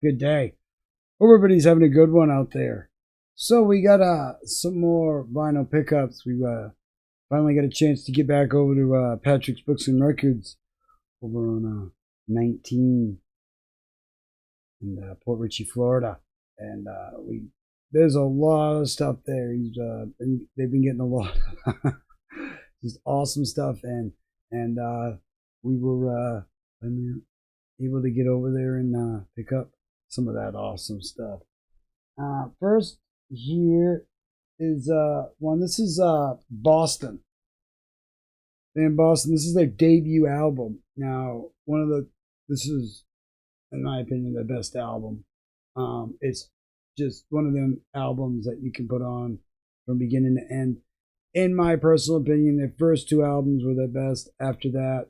Good day. Everybody's having a good one out there. So we got some more vinyl pickups. We finally got a chance to get back over to Patrick's Books and Records over on 19 in Port Richey, Florida, and we there's a lot of stuff there. They've been getting a lot of just awesome stuff, and we were able to get over there and pick up some of that awesome stuff. First here is one. This is Boston. In Boston, this is their debut album. Now, this is, in my opinion, the best album. It's just one of them albums that you can put on from beginning to end. In my personal opinion, their first two albums were the best. After that,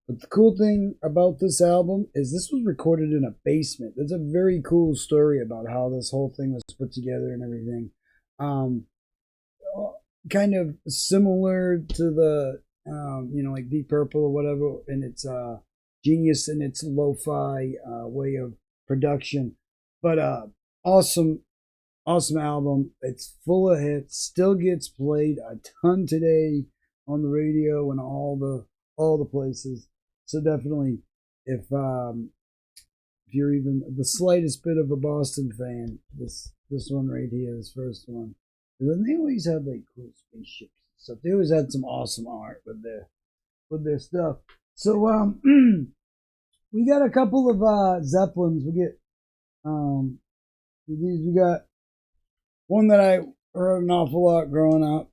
but the cool thing about this album is this was recorded in a basement. There's a very cool story about how this whole thing was put together and everything. Kind of similar to the, like Deep Purple or whatever, and its genius in its lo-fi way of production. But awesome album. It's full of hits. Still gets played a ton today on the radio and all the places. So definitely, if you're even the slightest bit of a Boston fan, this one right here, this first one. And then they always had like cool spaceships and stuff. They always had some awesome art with their stuff. So we got a couple of Zeppelins. We get these. We got one that I heard an awful lot growing up,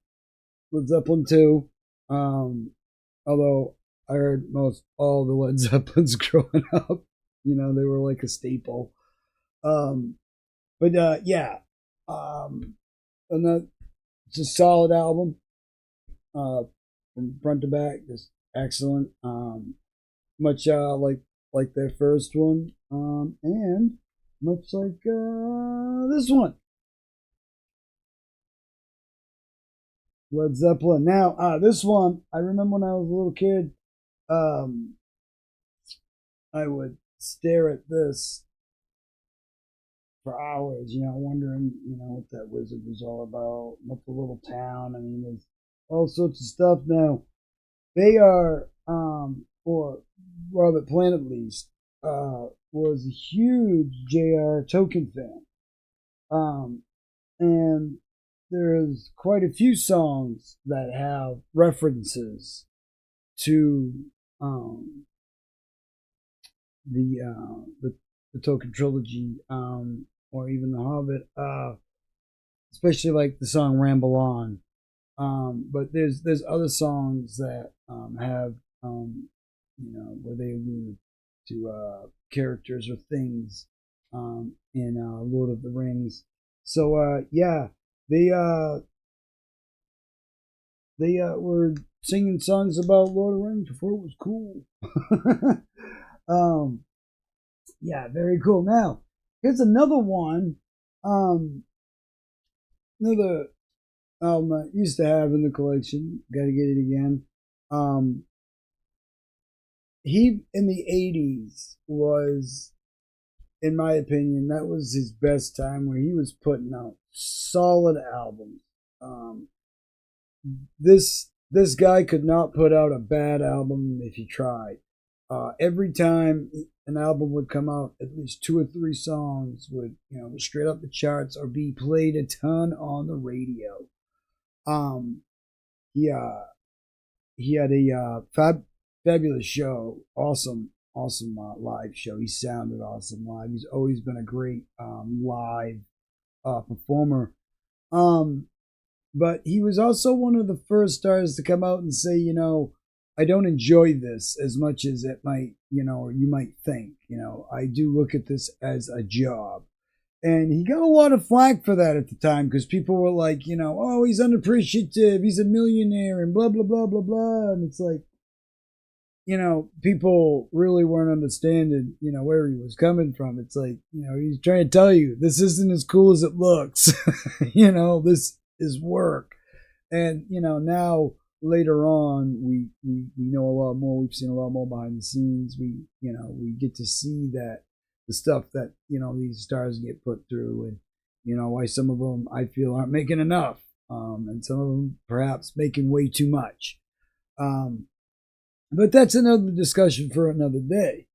Led Zeppelin 2. Although I heard most all the Led Zeppelins growing up. They were like a staple. And it's a solid album, from front to back, just excellent. Much like their first one, and much like this one, Led Zeppelin. Now, this one, I remember when I was a little kid, I would stare at this for hours, wondering, what that wizard was all about, what the little town. I mean, there's all sorts of stuff. Now, they are, or Robert Plant at least, was a huge J.R. Tolkien fan. And there's quite a few songs that have references to the Tolkien trilogy, or even The Hobbit, especially like the song Ramble On. But there's other songs that have, where they allude to characters or things in Lord of the Rings. So they were singing songs about Lord of the Rings before it was cool. Very cool. Now, here's another one. Another album I used to have in the collection. Got to get it again. He, in the 80s, was, in my opinion, that was his best time, where he was putting out solid albums. This guy could not put out a bad album if he tried. Every time an album would come out, at least 2 or 3 songs would, straight up the charts or be played a ton on the radio. He had a fabulous show, awesome live show. He sounded awesome live. He's always been a great live performer. But he was also one of the first stars to come out and say, I don't enjoy this as much as it might, or you might think. I do look at this as a job. And he got a lot of flack for that at the time, because people were like, oh, he's unappreciative, he's a millionaire, and blah, blah, blah, blah, blah. And it's like, people really weren't understanding, where he was coming from. It's like, he's trying to tell you, this isn't as cool as it looks. This is work. And, now later on, we know a lot more. We've seen a lot more behind the scenes. We get to see that the stuff that these stars get put through, and why some of them I feel aren't making enough, and some of them perhaps making way too much. But that's another discussion for another day.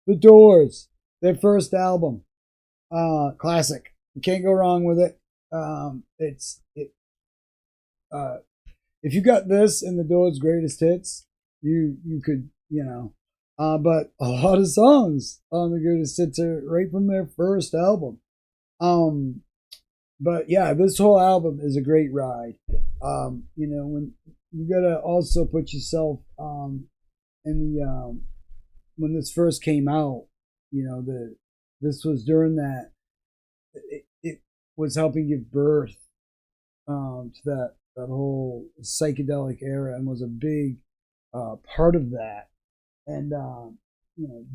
The Doors, their first album, classic. You can't go wrong with it. It's it. If you got this and the Doors' greatest hits, you could but a lot of songs on the greatest hits are right from their first album. But yeah, this whole album is a great ride. When you gotta also put yourself in the when this first came out, this was during that it was helping give birth to that whole psychedelic era, and was a big part of that. And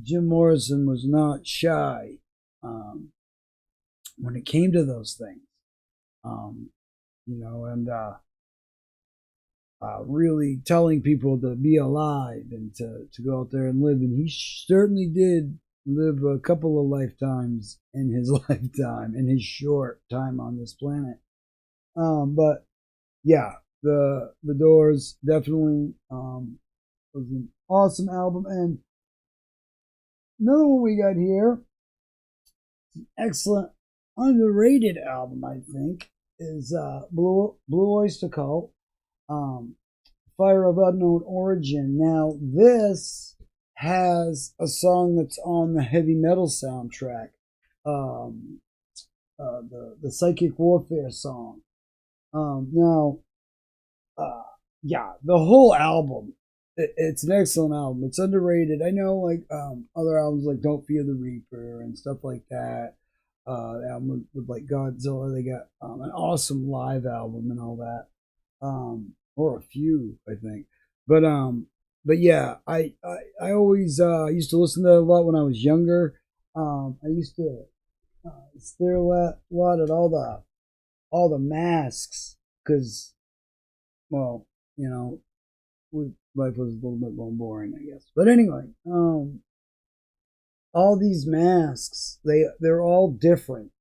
Jim Morrison was not shy when it came to those things. And really telling people to be alive and to go out there and live. And he certainly did live a couple of lifetimes in his lifetime, in his short time on this planet. But yeah, the Doors definitely was an awesome album. And another one we got here, an excellent underrated album, I think, is Blue Oyster Cult, Fire of Unknown Origin. Now, this has a song that's on the heavy metal soundtrack, the Psychic Warfare song. Yeah, the whole album, it's an excellent album. It's underrated. I know, like other albums like Don't Fear the Reaper and stuff like that. The album with like Godzilla, they got an awesome live album and all that, or a few, I think. But yeah, I always used to listen to it a lot when I was younger. I used to stare a lot at all the masks, because, well, life was a little bit more boring, I guess. But anyway, all these masks, they're all different.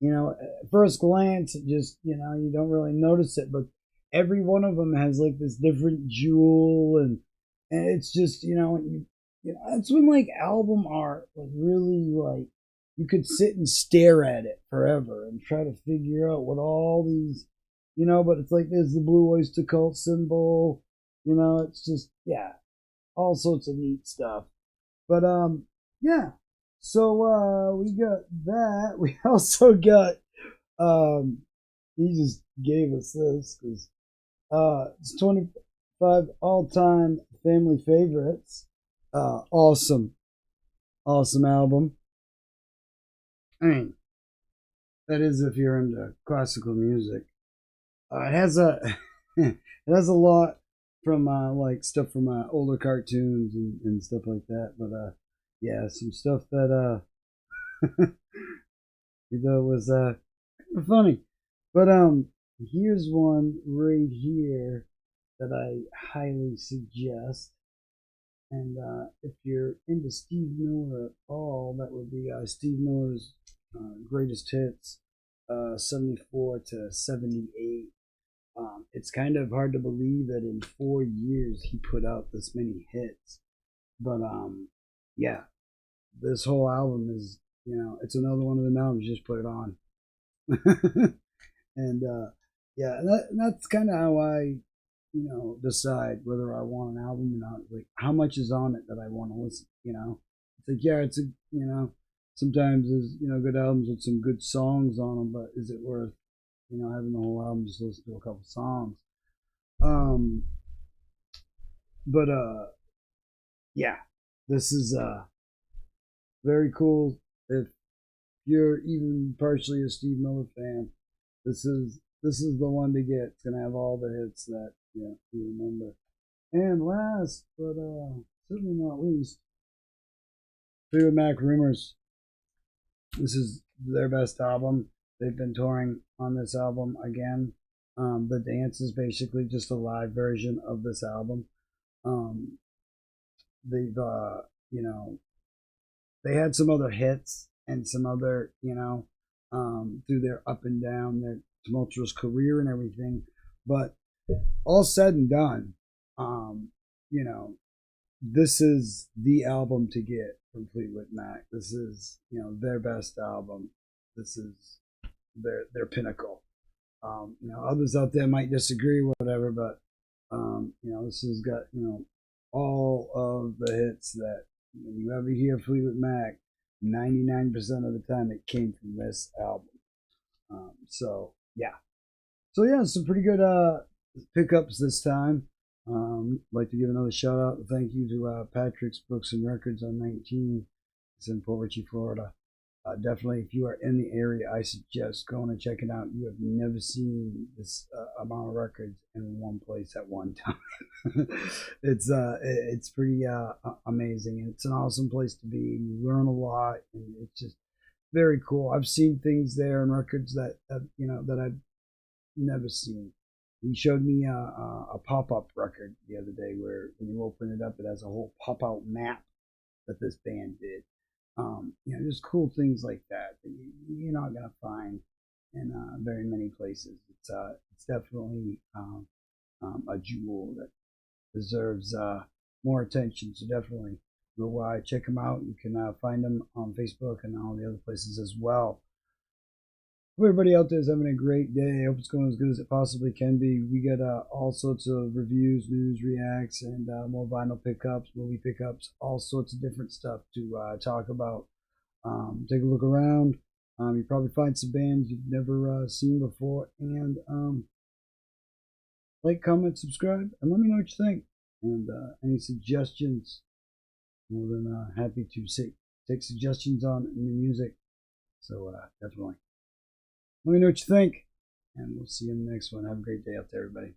At first glance, it just, you don't really notice it, but every one of them has like this different jewel, and it's just, that's when like album art was really like, you could sit and stare at it forever and try to figure out what all these, but it's like there's the Blue Oyster Cult symbol, it's just, yeah, all sorts of neat stuff. But yeah. So we got that. We also got he just gave us this because it's 25 all-time family favorites. Awesome album. I mean, that is if you're into classical music. It has a it has a lot from like stuff from older cartoons and stuff like that. But yeah, some stuff that we thought was kind of funny. But here's one right here that I highly suggest. And if you're into Steve Miller at all, that would be Steve Miller's greatest hits, 74 to 78. It's kind of hard to believe that in 4 years he put out this many hits. But yeah, this whole album is, it's another one of the albums, just put it on. And yeah, that's kind of how I, decide whether I want an album or not. Like, how much is on it that I want to listen, It's like, yeah, it's sometimes there's, good albums with some good songs on them, but is it worth, having the whole album just listen to a couple songs? But yeah, this is very cool. If you're even partially a Steve Miller fan, this is the one to get. It's gonna have all the hits that you remember. And last, but certainly not least, Fleetwood Mac Rumors. This is their best album. They've been touring on this album again. The dance is basically just a live version of this album. They've they had some other hits and some other, through their up and down, their tumultuous career and everything. But all said and done, um, you know, this is the album to get from Fleetwood Mac. This is, their best album. This is their pinnacle. Others out there might disagree, whatever, but this has got all of the hits that when you ever hear Fleetwood Mac, 99% of the time it came from this album. So yeah, some pretty good pickups this time. Like to give another shout out and thank you to Patrick's Books and Records on 19. It's in Port Richey, Florida. Definitely, if you are in the area, I suggest going and checking out. You have never seen this amount of records in one place at one time. It's pretty amazing. It's an awesome place to be. You learn a lot, and it's just very cool. I've seen things there and records that that I've never seen. He showed me a pop-up record the other day where when you open it up, it has a whole pop-out map that this band did. Just cool things like that that you're not gonna find in very many places. It's definitely a jewel that deserves more attention. So definitely go check them out. You can find them on Facebook and all the other places as well. Hope everybody out there is having a great day. I hope it's going as good as it possibly can be. We got all sorts of reviews, news, reacts, and more vinyl pickups, movie pickups, all sorts of different stuff to talk about. Take a look around. You probably find some bands you've never seen before. And like, comment, subscribe, and let me know what you think. And any suggestions, more than happy to take suggestions on new music. So definitely. Let me know what you think, and we'll see you in the next one. Have a great day out there, everybody.